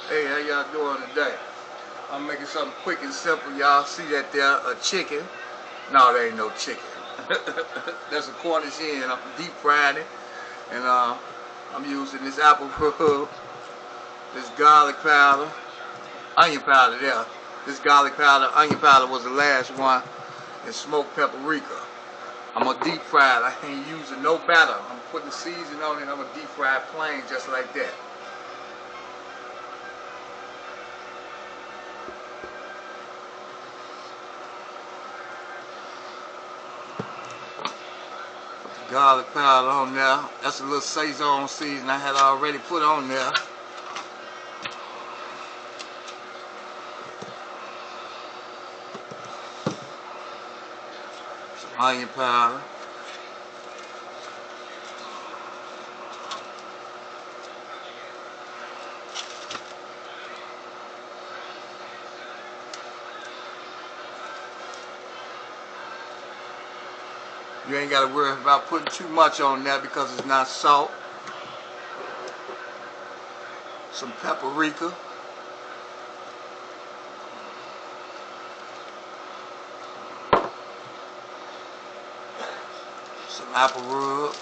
Hey, how y'all doing today? I'm making something quick and simple. Y'all see that there, a chicken. No, there ain't no chicken. That's a cornish hen. I'm deep frying it. And I'm using this apple rub, this garlic powder, onion powder there. This garlic powder, onion powder was the last one, and smoked paprika. I'm gonna deep fry it. I ain't using no batter. I'm putting seasoning on it and I'm gonna deep fry it plain just like that. Garlic powder on there. That's a little Saison season I had already put on there. Some onion powder. You ain't got to worry about putting too much on there because it's not salt. Some paprika. Some apple rub.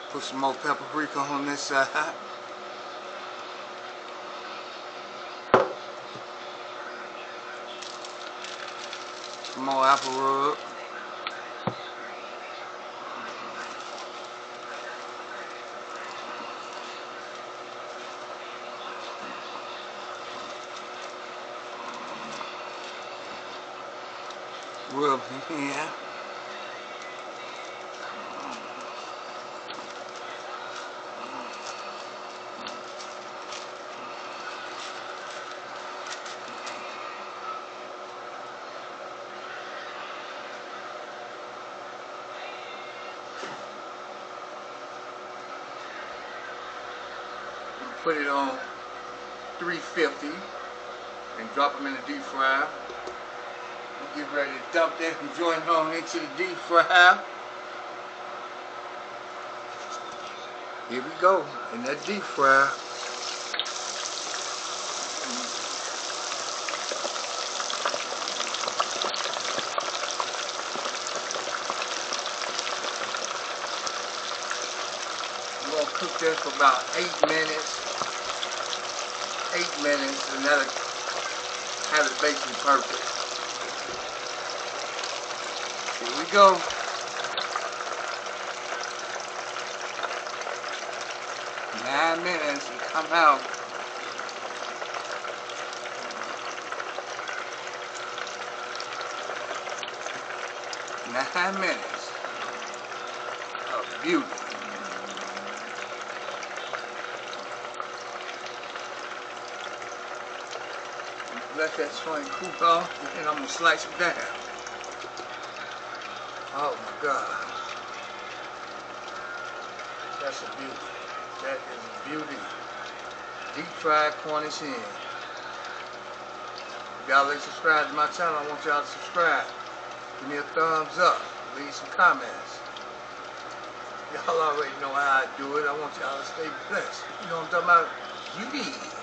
Put some more paprika on this side. Some more apple rub. Rub here. Put it on 350 and drop them in the deep fryer. Get ready to dump that and join it on into the deep fryer. Here we go, in that deep fryer. We're going to cook that for about 8 minutes. 8 minutes, and that'll have it basically perfect. Here we go. Nine minutes and come out. Nine minutes. Oh, beauty. Let that swing cool off, and I'm gonna slice it down. Oh my God. That's a beauty. That is a beauty. Deep fried cornish hen. Y'all ain't subscribed to my channel, I want y'all to subscribe. Give me a thumbs up. Leave some comments. Y'all already know how I do it. I want y'all to stay blessed. You know what I'm talking about? Beauty.